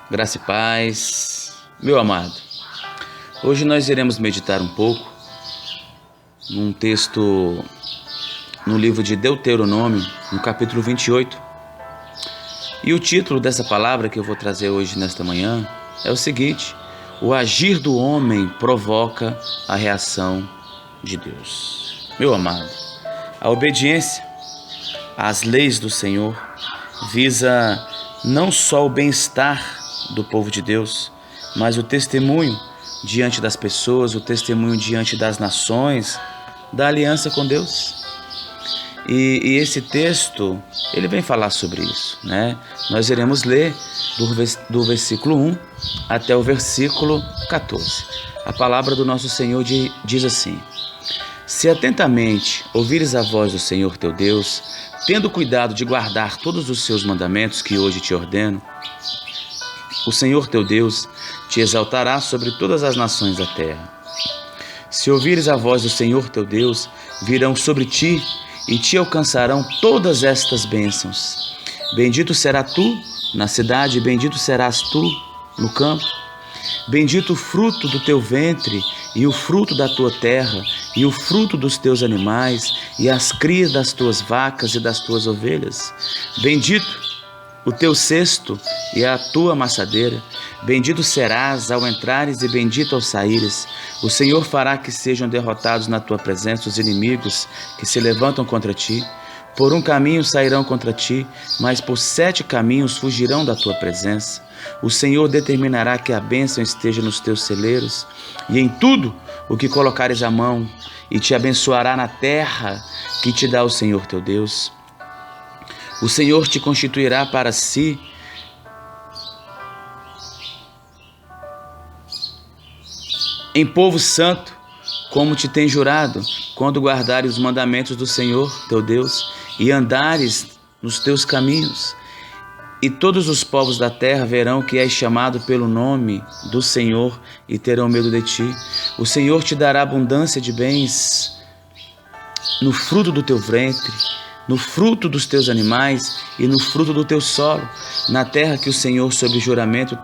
Graça e paz, meu amado. Hoje nós iremos meditar um pouco num texto no livro de Deuteronômio, no capítulo 28. E o título dessa palavra que eu vou trazer hoje nesta manhã é o seguinte: o agir do homem provoca a reação de Deus. Meu amado, a obediência às leis do Senhor visa não só o bem-estar do povo de Deus, mas o testemunho diante das pessoas, o testemunho diante das nações, da aliança com Deus. E esse texto, ele vem falar sobre isso, né? Nós iremos ler do versículo 1 até o versículo 14. A palavra do nosso Senhor diz assim: se atentamente ouvires a voz do Senhor teu Deus, tendo cuidado de guardar todos os seus mandamentos que hoje te ordeno, o Senhor teu Deus te exaltará sobre todas as nações da terra. Se ouvires a voz do Senhor teu Deus, virão sobre ti e te alcançarão todas estas bênçãos. Bendito serás tu na cidade, bendito serás tu no campo. Bendito o fruto do teu ventre, e o fruto da tua terra, e o fruto dos teus animais, e as crias das tuas vacas e das tuas ovelhas. Bendito o teu cesto e a tua amassadeira. Bendito serás ao entrares e bendito ao saíres. O Senhor fará que sejam derrotados na tua presença os inimigos que se levantam contra ti. Por um caminho sairão contra ti, mas por 7 caminhos fugirão da tua presença. O Senhor determinará que a bênção esteja nos teus celeiros e em tudo o que colocares a mão, e te abençoará na terra que te dá o Senhor teu Deus. O Senhor te constituirá para si em povo santo, como te tem jurado, quando guardares os mandamentos do Senhor teu Deus e andares nos teus caminhos. E todos os povos da terra verão que és chamado pelo nome do Senhor e terão medo de ti. O Senhor te dará abundância de bens no fruto do teu ventre, no fruto dos teus animais e no fruto do teu solo, na terra que o Senhor, sob juramento,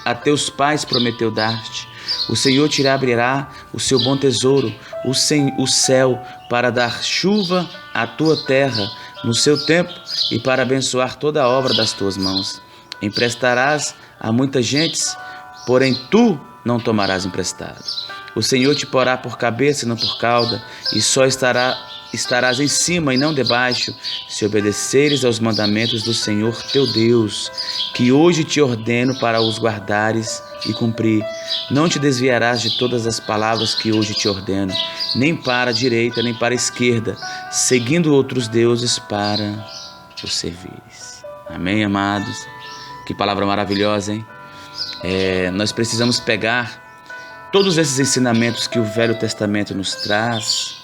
a teus pais prometeu dar-te. O Senhor te abrirá o seu bom tesouro, o céu, para dar chuva à tua terra no seu tempo e para abençoar toda a obra das tuas mãos. Emprestarás a muitas gentes, porém tu não tomarás emprestado. O Senhor te porá por cabeça e não por cauda, e só estarás em cima e não debaixo, se obedeceres aos mandamentos do Senhor teu Deus, que hoje te ordeno para os guardares e cumprir. Não te desviarás de todas as palavras que hoje te ordeno, nem para a direita, nem para a esquerda, seguindo outros deuses para os servires. Amém, amados? Que palavra maravilhosa, hein? Nós precisamos pegar todos esses ensinamentos que o Velho Testamento nos traz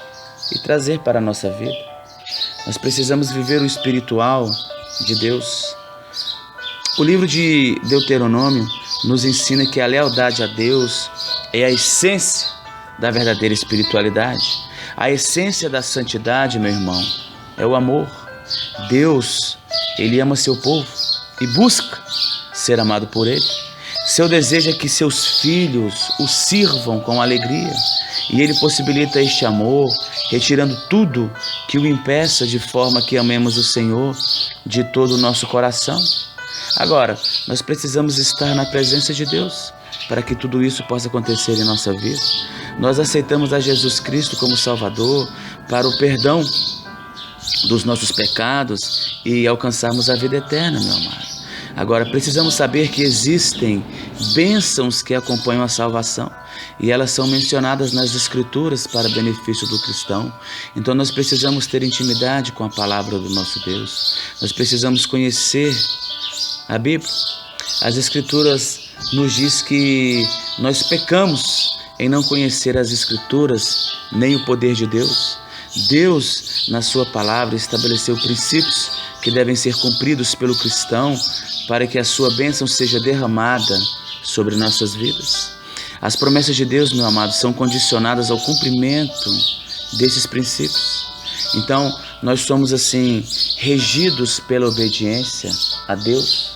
e trazer para a nossa vida. Nós precisamos viver o espiritual de Deus. O livro de Deuteronômio nos ensina que a lealdade a Deus é a essência da verdadeira espiritualidade. A essência da santidade, meu irmão, é o amor. Deus, Ele ama seu povo e busca ser amado por Ele. Seu desejo é que seus filhos o sirvam com alegria, e Ele possibilita este amor, retirando tudo que o impeça, de forma que amemos o Senhor de todo o nosso coração. Agora, nós precisamos estar na presença de Deus para que tudo isso possa acontecer em nossa vida. Nós aceitamos a Jesus Cristo como Salvador para o perdão dos nossos pecados e alcançarmos a vida eterna, meu amado. Agora, precisamos saber que existem bênçãos que acompanham a salvação, e elas são mencionadas nas Escrituras para benefício do cristão. Então nós precisamos ter intimidade com a palavra do nosso Deus. Nós precisamos conhecer a Bíblia. As Escrituras nos diz que nós pecamos em não conhecer as Escrituras nem o poder de Deus. Deus, na sua palavra, estabeleceu princípios que devem ser cumpridos pelo cristão para que a sua bênção seja derramada sobre nossas vidas. As promessas de Deus, meu amado, são condicionadas ao cumprimento desses princípios. Então, nós somos assim regidos pela obediência a Deus.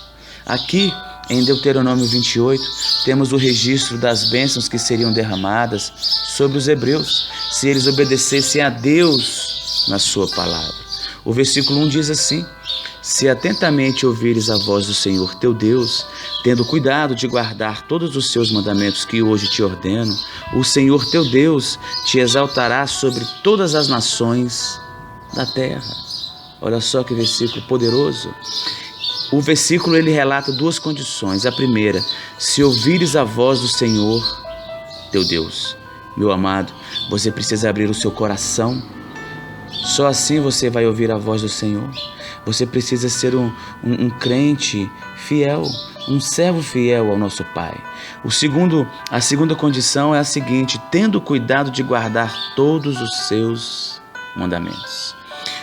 Aqui em Deuteronômio 28, temos o registro das bênçãos que seriam derramadas sobre os hebreus, se eles obedecessem a Deus na sua palavra. O versículo 1 diz assim: se atentamente ouvires a voz do Senhor teu Deus, tendo cuidado de guardar todos os seus mandamentos que hoje te ordeno, o Senhor teu Deus te exaltará sobre todas as nações da terra. Olha só que versículo poderoso. O versículo ele relata duas condições. A primeira, se ouvires a voz do Senhor teu Deus. Meu amado, você precisa abrir o seu coração. Só assim você vai ouvir a voz do Senhor. Você precisa ser um crente fiel, um servo fiel ao nosso Pai. A segunda condição é a seguinte: tendo cuidado de guardar todos os seus mandamentos.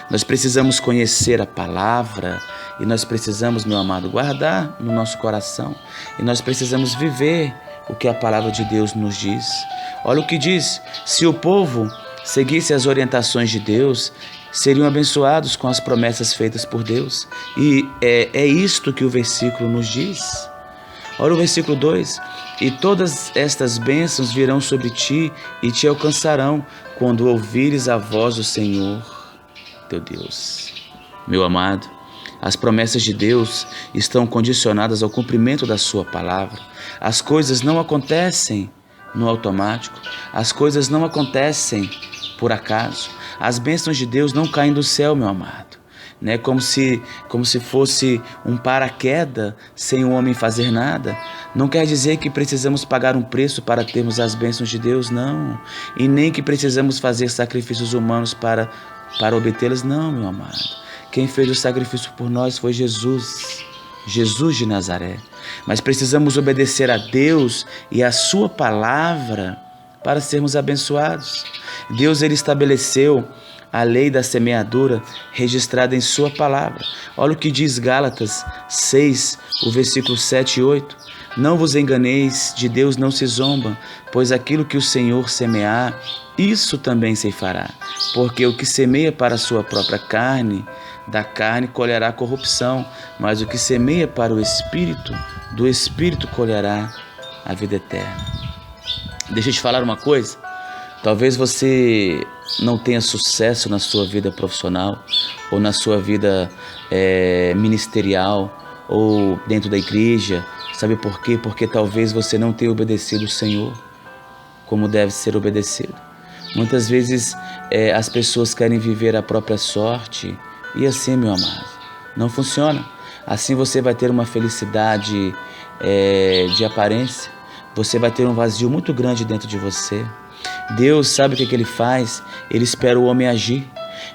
Nós precisamos conhecer a palavra e nós precisamos, meu amado, guardar no nosso coração. E nós precisamos viver o que a palavra de Deus nos diz. Olha o que diz: se o povo seguisse as orientações de Deus, seriam abençoados com as promessas feitas por Deus. E é isto que o versículo nos diz. Olha o versículo 2: e todas estas bênçãos virão sobre ti e te alcançarão quando ouvires a voz do Senhor teu Deus. Meu amado, as promessas de Deus estão condicionadas ao cumprimento da sua palavra. As coisas não acontecem no automático, as coisas não acontecem por acaso. As bênçãos de Deus não caem do céu, meu amado, né? Como se fosse um paraquedas sem o homem fazer nada. Não quer dizer que precisamos pagar um preço para termos as bênçãos de Deus, não. E nem que precisamos fazer sacrifícios humanos para obtê-las, não, meu amado. Quem fez o sacrifício por nós foi Jesus de Nazaré. Mas precisamos obedecer a Deus e a sua palavra para sermos abençoados. Deus ele estabeleceu a lei da semeadura registrada em sua palavra. Olha o que diz Gálatas 6, o versículo 7 e 8. Não vos enganeis, de Deus não se zomba, pois aquilo que o Senhor semear, isso também se fará. Porque o que semeia para a sua própria carne, da carne colherá corrupção, mas o que semeia para o Espírito, do Espírito colherá a vida eterna. Deixa eu te falar uma coisa. Talvez você não tenha sucesso na sua vida profissional ou na sua vida ministerial ou dentro da igreja. Sabe por quê? Porque talvez você não tenha obedecido o Senhor como deve ser obedecido. Muitas vezes as pessoas querem viver a própria sorte e assim, meu amado, não funciona. Assim você vai ter uma felicidade de aparência, você vai ter um vazio muito grande dentro de você. Deus sabe o que Ele faz? Ele espera o homem agir.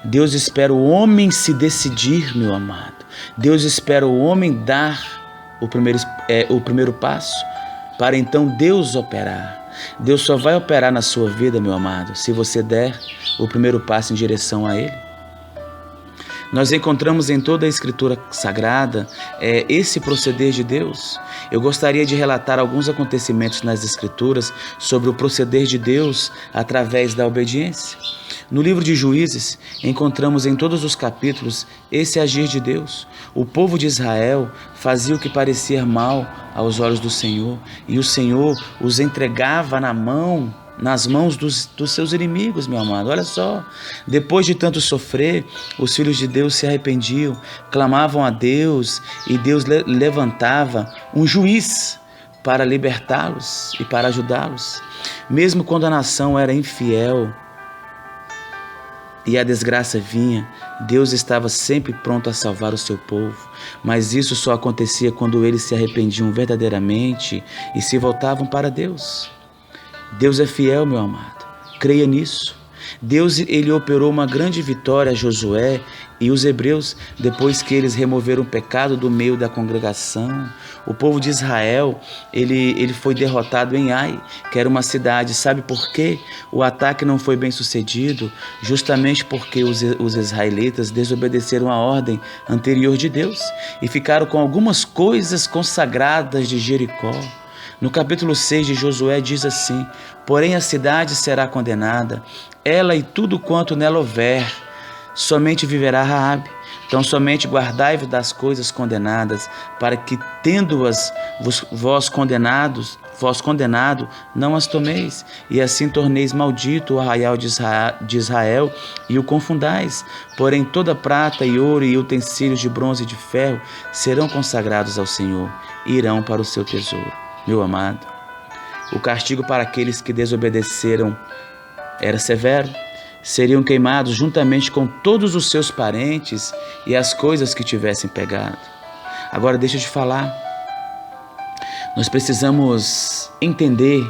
Deus espera o homem se decidir, meu amado. Deus espera o homem dar o primeiro passo para então Deus operar. Deus só vai operar na sua vida, meu amado, se você der o primeiro passo em direção a Ele. Nós encontramos em toda a Escritura Sagrada esse proceder de Deus. Eu gostaria de relatar alguns acontecimentos nas Escrituras sobre o proceder de Deus através da obediência. No livro de Juízes, encontramos em todos os capítulos esse agir de Deus. O povo de Israel fazia o que parecia mal aos olhos do Senhor, e o Senhor os entregava nas mãos dos seus inimigos, meu amado. Olha só, depois de tanto sofrer, os filhos de Deus se arrependiam, clamavam a Deus, e Deus levantava um juiz para libertá-los e para ajudá-los. Mesmo quando a nação era infiel e a desgraça vinha, Deus estava sempre pronto a salvar o seu povo. Mas isso só acontecia quando eles se arrependiam verdadeiramente e se voltavam para Deus. Deus é fiel, meu amado. Creia nisso. Deus ele operou uma grande vitória a Josué e os hebreus depois que eles removeram o pecado do meio da congregação. O povo de Israel ele foi derrotado em Ai, que era uma cidade. Sabe por quê? O ataque não foi bem sucedido, justamente porque os israelitas desobedeceram a ordem anterior de Deus e ficaram com algumas coisas consagradas de Jericó. No capítulo 6 de Josué diz assim: porém a cidade será condenada, ela e tudo quanto nela houver, somente viverá Raabe, Então somente guardai-vos das coisas condenadas, para que, tendo-as vós condenado, não as tomeis, e assim torneis maldito o arraial de Israel e o confundais. Porém toda prata e ouro e utensílios de bronze e de ferro serão consagrados ao Senhor, e irão para o seu tesouro. Meu amado, o castigo para aqueles que desobedeceram era severo. Seriam queimados juntamente com todos os seus parentes e as coisas que tivessem pegado. Agora deixa eu te falar. Nós precisamos entender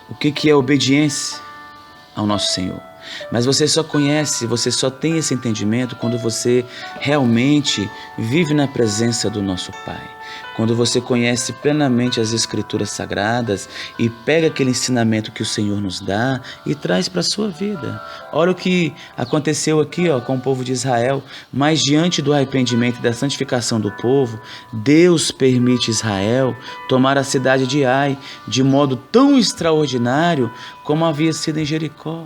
o que é obediência ao nosso Senhor. Mas você só tem esse entendimento quando você realmente vive na presença do nosso Pai. Quando você conhece plenamente as Escrituras Sagradas e pega aquele ensinamento que o Senhor nos dá e traz para a sua vida. Olha o que aconteceu aqui com o povo de Israel. Mas diante do arrependimento e da santificação do povo, Deus permite Israel tomar a cidade de Ai de modo tão extraordinário como havia sido em Jericó.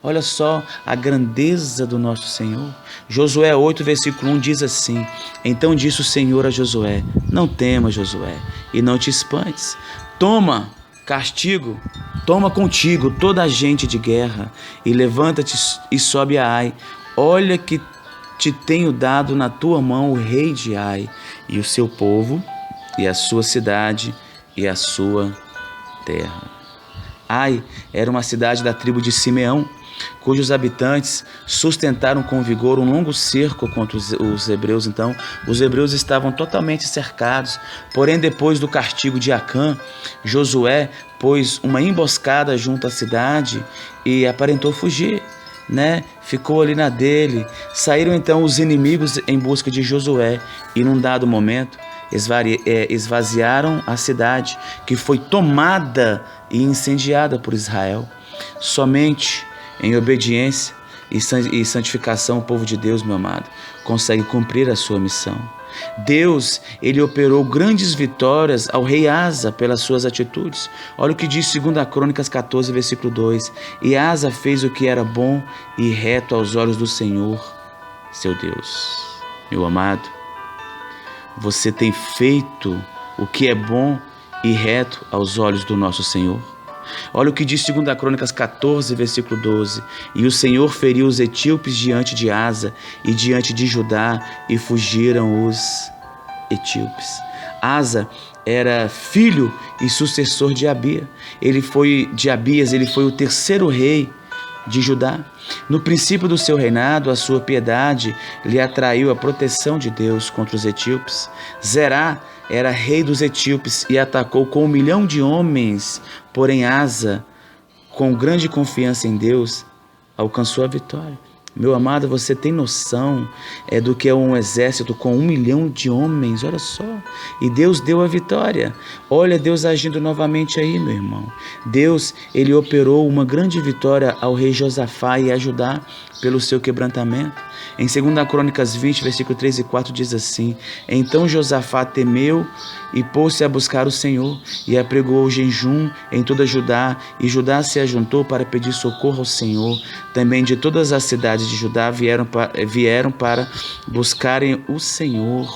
Olha só a grandeza do nosso Senhor. Josué 8, versículo 1 diz assim: Então disse o Senhor a Josué: Não temas, Josué, e não te espantes. Toma contigo toda a gente de guerra, e levanta-te e sobe a Ai. Olha que te tenho dado na tua mão o rei de Ai, e o seu povo, e a sua cidade, e a sua terra. Ai era uma cidade da tribo de Simeão, cujos habitantes sustentaram com vigor um longo cerco contra os hebreus. Então, os hebreus estavam totalmente cercados. Porém, depois do castigo de Acã, Josué pôs uma emboscada junto à cidade e aparentou fugir, Ficou ali na dele. Saíram então os inimigos em busca de Josué e, num dado momento, esvaziaram a cidade, que foi tomada e incendiada por Israel. Somente em obediência e santificação, o povo de Deus, meu amado, consegue cumprir a sua missão. Deus, ele operou grandes vitórias ao rei Asa pelas suas atitudes. Olha o que diz 2 Crônicas 14, versículo 2. E Asa fez o que era bom e reto aos olhos do Senhor, seu Deus. Meu amado, você tem feito o que é bom e reto aos olhos do nosso Senhor? Olha o que diz 2 Crônicas 14, versículo 12. E o Senhor feriu os etíopes diante de Asa e diante de Judá, e fugiram os etíopes. Asa era filho e sucessor de Abias. Ele foi o terceiro rei de Judá. No princípio do seu reinado, a sua piedade lhe atraiu a proteção de Deus contra os etíopes. Zerá era rei dos etíopes e atacou com 1 milhão de homens. Porém, Asa, com grande confiança em Deus, alcançou a vitória. Meu amado, você tem noção do que é um exército com 1 milhão de homens? Olha só. E Deus deu a vitória. Olha Deus agindo novamente aí, meu irmão. Deus, ele operou uma grande vitória ao rei Josafá e a Judá pelo seu quebrantamento. Em 2 Crônicas 20, versículo 3 e 4 diz assim: Então Josafá temeu e pôs-se a buscar o Senhor, e apregoou o jejum em toda Judá, e Judá se ajuntou para pedir socorro ao Senhor. Também de todas as cidades de Judá vieram para buscarem o Senhor.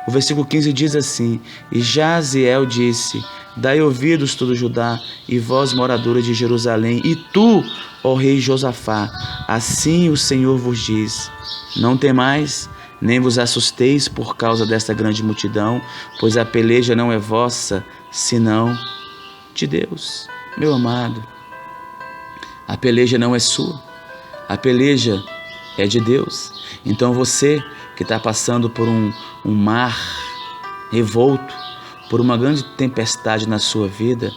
O versículo 15 diz assim: E Jaziel disse: Dai ouvidos todo Judá, e vós, moradores de Jerusalém, e tu, ó rei Josafá, assim o Senhor vos diz: Não temais, nem vos assusteis por causa desta grande multidão, pois a peleja não é vossa, senão de Deus. Meu amado, a peleja não é sua, a peleja é de Deus. Então você que está passando por um mar revolto, por uma grande tempestade na sua vida,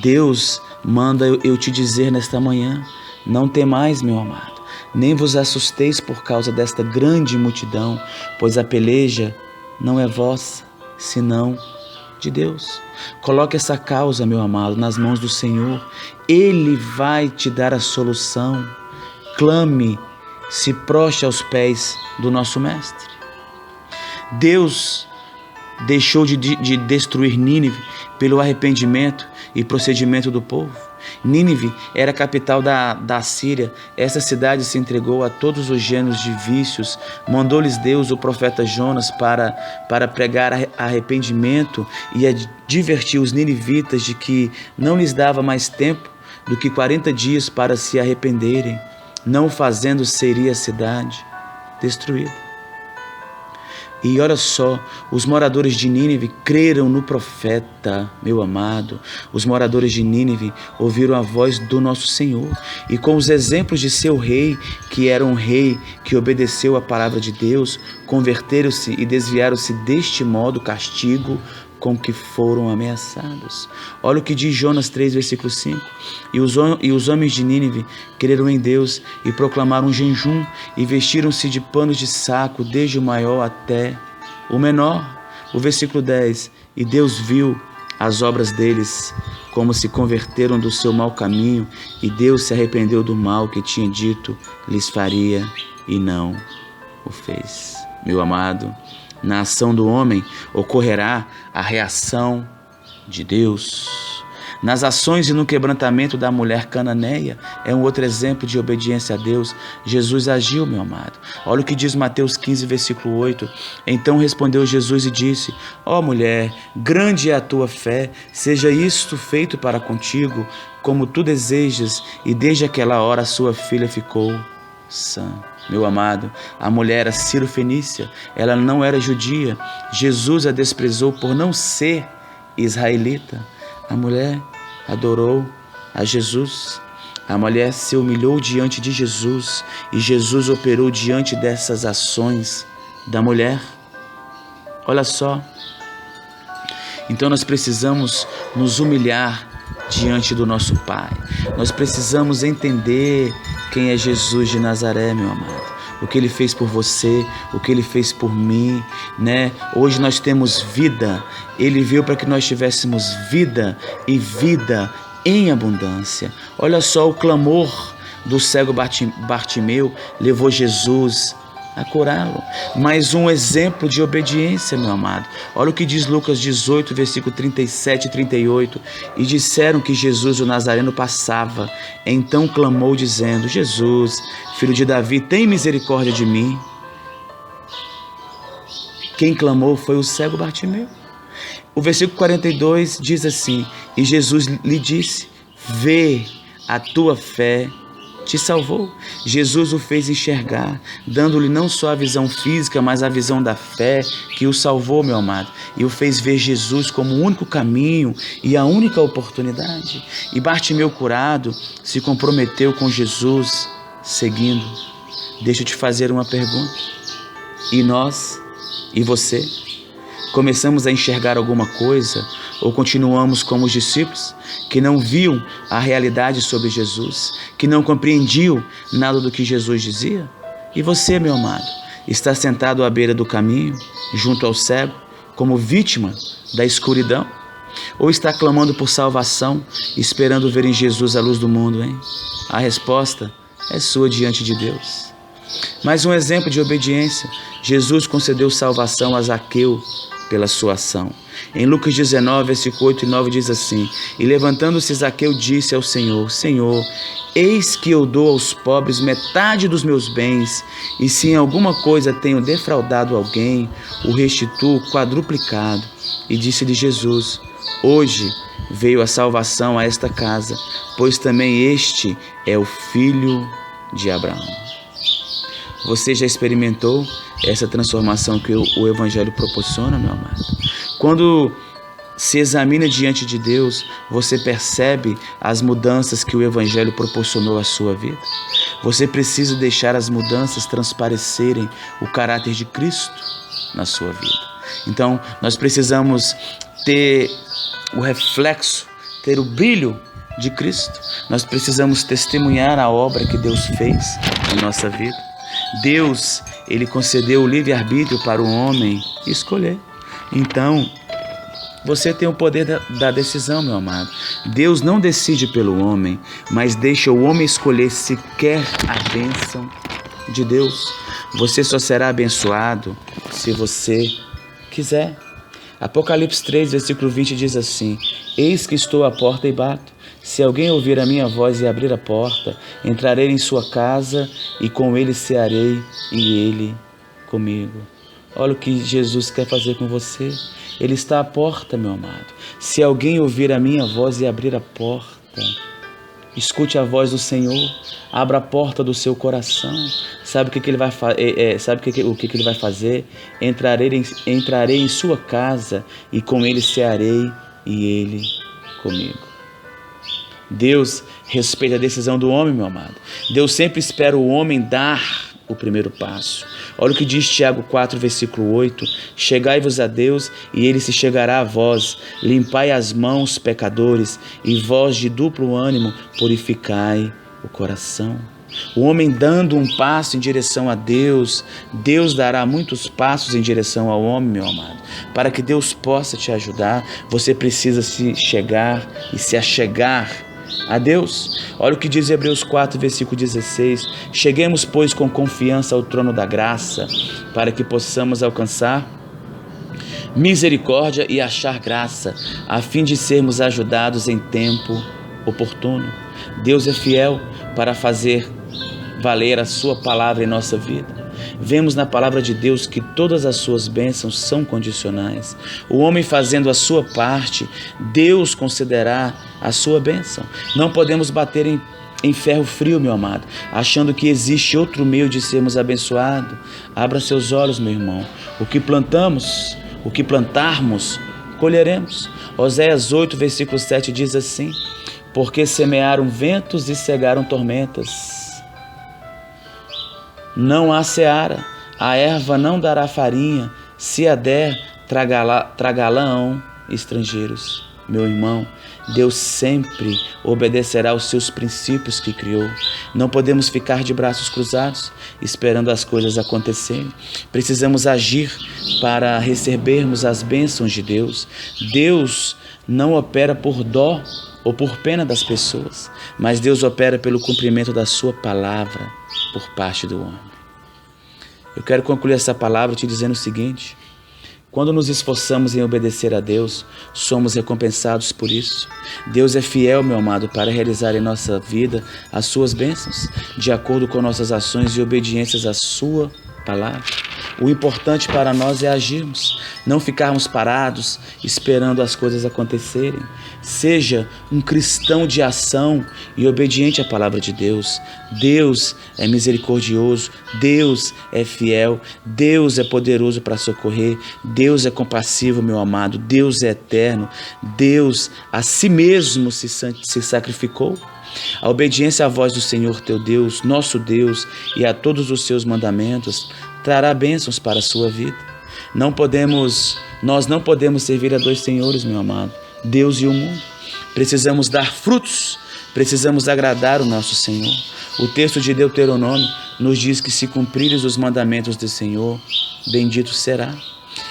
Deus manda eu te dizer nesta manhã: não temais, meu amado, nem vos assusteis por causa desta grande multidão, pois a peleja não é vossa, senão de Deus. Coloque essa causa, meu amado, nas mãos do Senhor. Ele vai te dar a solução. Clame, se prostre aos pés do nosso Mestre. Deus deixou de destruir Nínive pelo arrependimento e procedimento do povo. Nínive era a capital da Síria. Essa cidade se entregou a todos os gêneros de vícios. Mandou-lhes Deus o profeta Jonas para pregar arrependimento e advertir os ninivitas de que não lhes dava mais tempo do que 40 dias para se arrependerem. Não o fazendo, seria a cidade destruída. E olha só, os moradores de Nínive creram no profeta, meu amado. Os moradores de Nínive ouviram a voz do nosso Senhor e com os exemplos de seu rei, que era um rei que obedeceu a palavra de Deus, converteram-se e desviaram-se deste modo castigo com que foram ameaçados. Olha o que diz Jonas 3, versículo 5. E os homens de Nínive creram em Deus e proclamaram um jejum e vestiram-se de panos de saco, desde o maior até o menor. O versículo 10. E Deus viu as obras deles, como se converteram do seu mau caminho, e Deus se arrependeu do mal que tinha dito lhes faria, e não o fez. Meu amado, na ação do homem ocorrerá a reação de Deus. Nas ações e no quebrantamento da mulher cananeia é um outro exemplo de obediência a Deus. Jesus agiu, meu amado. Olha o que diz Mateus 15, versículo 8. Então respondeu Jesus e disse: ó mulher, grande é a tua fé, seja isto feito para contigo, como tu desejas. E desde aquela hora a sua filha ficou sã. Meu amado, a mulher era Ciro-fenícia, ela não era judia. Jesus a desprezou por não ser israelita. A mulher adorou a Jesus. A mulher se humilhou diante de Jesus e Jesus operou diante dessas ações da mulher. Olha só. Então nós precisamos nos humilhar diante do nosso Pai. Nós precisamos entender quem é Jesus de Nazaré, meu amado. O que Ele fez por você, o que Ele fez por mim, né? Hoje nós temos vida. Ele veio para que nós tivéssemos vida e vida em abundância. Olha só, o clamor do cego Bartimeu levou Jesus a curá-lo. Mais um exemplo de obediência, meu amado. Olha o que diz Lucas 18, versículo 37 e 38. E disseram que Jesus, o Nazareno, passava. Então clamou, dizendo: Jesus, filho de Davi, tem misericórdia de mim. Quem clamou foi o cego Bartimeu. O versículo 42 diz assim: e Jesus lhe disse: vê, a tua fé te salvou. Jesus o fez enxergar, dando-lhe não só a visão física, mas a visão da fé que o salvou, meu amado, e o fez ver Jesus como o único caminho e a única oportunidade. E Bartimeu, curado, se comprometeu com Jesus, seguindo. Deixa eu te fazer uma pergunta. E nós? E você? Começamos a enxergar alguma coisa ou continuamos como os discípulos que não viam a realidade sobre Jesus, que não compreendiam nada do que Jesus dizia? E você, meu amado, está sentado à beira do caminho, junto ao cego, como vítima da escuridão? Ou está clamando por salvação, esperando ver em Jesus a luz do mundo, hein? A resposta é sua diante de Deus. Mais um exemplo de obediência. Jesus concedeu salvação a Zaqueu pela sua ação. Em Lucas 19, versículo 8 e 9 diz assim: e levantando-se Zaqueu disse ao Senhor: Senhor, eis que eu dou aos pobres metade dos meus bens, e se em alguma coisa tenho defraudado alguém, o restituo quadruplicado. E disse-lhe Jesus: hoje veio a salvação a esta casa, pois também este é o filho de Abraão. Você já experimentou essa transformação que o Evangelho proporciona, meu amado? Quando se examina diante de Deus, você percebe as mudanças que o Evangelho proporcionou à sua vida. Você precisa deixar as mudanças transparecerem o caráter de Cristo na sua vida. Então, nós precisamos ter o reflexo, ter o brilho de Cristo. Nós precisamos testemunhar a obra que Deus fez em nossa vida. Deus, Ele concedeu o livre-arbítrio para o homem escolher. Então, você tem o poder da decisão, meu amado. Deus não decide pelo homem, mas deixa o homem escolher se quer a bênção de Deus. Você só será abençoado se você quiser. Apocalipse 3, versículo 20 diz assim: eis que estou à porta e bato. Se alguém ouvir a minha voz e abrir a porta, entrarei em sua casa e com ele cearei e ele comigo. Olha o que Jesus quer fazer com você. Ele está à porta, meu amado. Se alguém ouvir a minha voz e abrir a porta, escute a voz do Senhor, abra a porta do seu coração. Sabe o que ele vai ele vai fazer? Entrarei em sua casa e com ele cearei e ele comigo. Deus respeita a decisão do homem, meu amado. Deus sempre espera o homem dar o primeiro passo. Olha o que diz Tiago 4, versículo 8. Chegai-vos a Deus e ele se chegará a vós. Limpai as mãos, pecadores, e vós de duplo ânimo purificai o coração. O homem dando um passo em direção a Deus, Deus dará muitos passos em direção ao homem, meu amado. Para que Deus possa te ajudar, você precisa se chegar e se achegar a Deus. Olha o que diz Hebreus 4, versículo 16. Cheguemos, pois, com confiança ao trono da graça, para que possamos alcançar misericórdia e achar graça, a fim de sermos ajudados em tempo oportuno. Deus é fiel para fazer valer a sua palavra em nossa vida. Vemos na palavra de Deus que todas as suas bênçãos são condicionais. O homem fazendo a sua parte, Deus concederá a sua bênção. Não podemos bater em ferro frio, meu amado, achando que existe outro meio de sermos abençoados. Abra seus olhos, meu irmão. O que plantarmos, colheremos. Oséias 8, versículo 7 diz assim: porque semearam ventos e cegaram tormentas. Não há seara, a erva não dará farinha, se a der, tragá-la-ão estrangeiros. Meu irmão, Deus sempre obedecerá aos seus princípios que criou. Não podemos ficar de braços cruzados, esperando as coisas acontecerem. Precisamos agir para recebermos as bênçãos de Deus. Deus não opera por dó ou por pena das pessoas, mas Deus opera pelo cumprimento da sua palavra por parte do homem. Eu quero concluir essa palavra te dizendo o seguinte: quando nos esforçamos em obedecer a Deus, somos recompensados por isso. Deus é fiel, meu amado, para realizar em nossa vida as suas bênçãos, de acordo com nossas ações e obediências à sua palavra. O importante para nós é agirmos, não ficarmos parados esperando as coisas acontecerem. Seja um cristão de ação e obediente à palavra de Deus. Deus é misericordioso, Deus é fiel, Deus é poderoso para socorrer, Deus é compassivo, meu amado, Deus é eterno, Deus a si mesmo se sacrificou. A obediência à voz do Senhor teu Deus, nosso Deus, e a todos os seus mandamentos trará bênçãos para a sua vida. Nós não podemos servir a dois senhores, meu amado, Deus e o mundo. Precisamos dar frutos, precisamos agradar o nosso Senhor. O texto de Deuteronômio nos diz que se cumprires os mandamentos do Senhor, bendito será.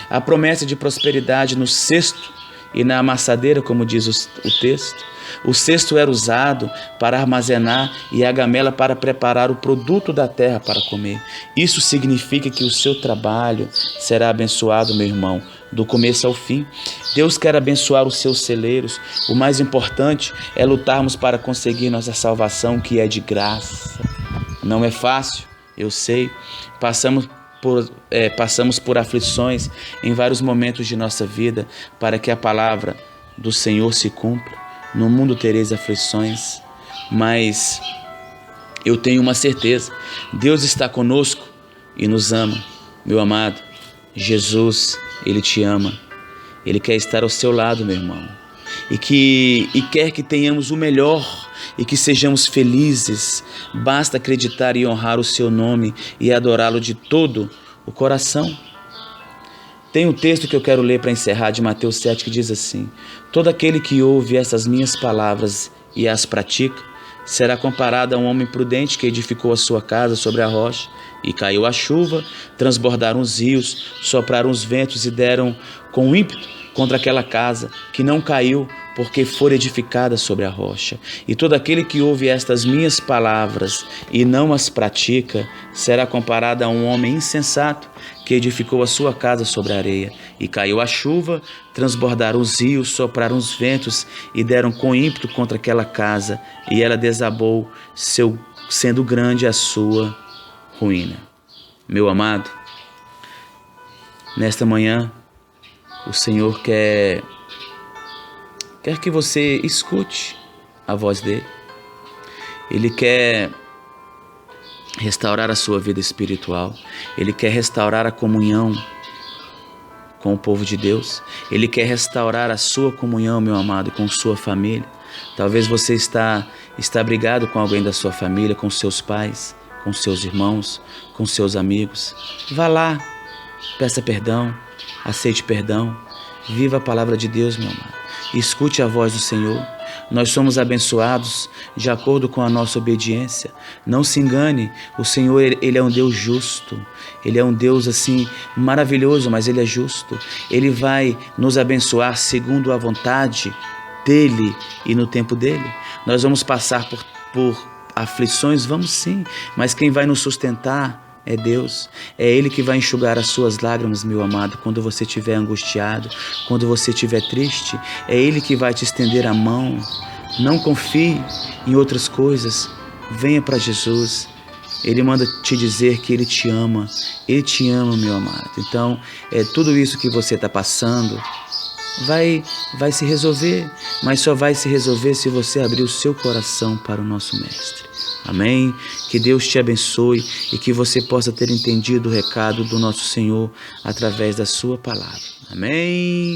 A promessa de prosperidade no cesto e na amassadeira, como diz o texto. O cesto era usado para armazenar e a gamela para preparar o produto da terra para comer. Isso significa que o seu trabalho será abençoado, meu irmão, do começo ao fim. Deus quer abençoar os seus celeiros. O mais importante é lutarmos para conseguir nossa salvação, que é de graça. Não é fácil, eu sei. Passamos por aflições em vários momentos de nossa vida para que a palavra do Senhor se cumpra. No mundo tereis aflições, mas eu tenho uma certeza: Deus está conosco e nos ama. Meu amado, Jesus, Ele te ama. Ele quer estar ao seu lado, meu irmão. E quer que tenhamos o melhor e que sejamos felizes. Basta acreditar e honrar o seu nome e adorá-lo de todo o coração. Tem um texto que eu quero ler para encerrar, de Mateus 7, que diz assim: todo aquele que ouve essas minhas palavras e as pratica, será comparado a um homem prudente que edificou a sua casa sobre a rocha, e caiu a chuva, transbordaram os rios, sopraram os ventos e deram com ímpeto contra aquela casa, que não caiu, porque for edificada sobre a rocha. E todo aquele que ouve estas minhas palavras e não as pratica, será comparado a um homem insensato que edificou a sua casa sobre a areia. E caiu a chuva, transbordaram os rios, sopraram os ventos e deram com ímpeto contra aquela casa, e ela desabou, sendo grande a sua ruína. Meu amado, nesta manhã, o Senhor quer que você escute a voz dele. Ele quer restaurar a sua vida espiritual. Ele quer restaurar a comunhão com o povo de Deus. Ele quer restaurar a sua comunhão, meu amado, com sua família. Talvez você está brigado com alguém da sua família, com seus pais, com seus irmãos, com seus amigos. Vá lá, peça perdão, aceite perdão, viva a palavra de Deus, meu amado. Escute a voz do Senhor. Nós somos abençoados de acordo com a nossa obediência. Não se engane, o Senhor, Ele é um Deus justo. Ele é um Deus assim maravilhoso, mas Ele é justo. Ele vai nos abençoar segundo a vontade dEle e no tempo dEle. Nós vamos passar por aflições, vamos sim, mas quem vai nos sustentar é Deus. É Ele que vai enxugar as suas lágrimas, meu amado, quando você estiver angustiado, quando você estiver triste. É Ele que vai te estender a mão. Não confie em outras coisas. Venha para Jesus. Ele manda te dizer que Ele te ama. Ele te ama, meu amado. Então, tudo isso que você está passando vai se resolver, mas só vai se resolver se você abrir o seu coração para o nosso Mestre. Amém? Que Deus te abençoe e que você possa ter entendido o recado do nosso Senhor através da sua palavra. Amém?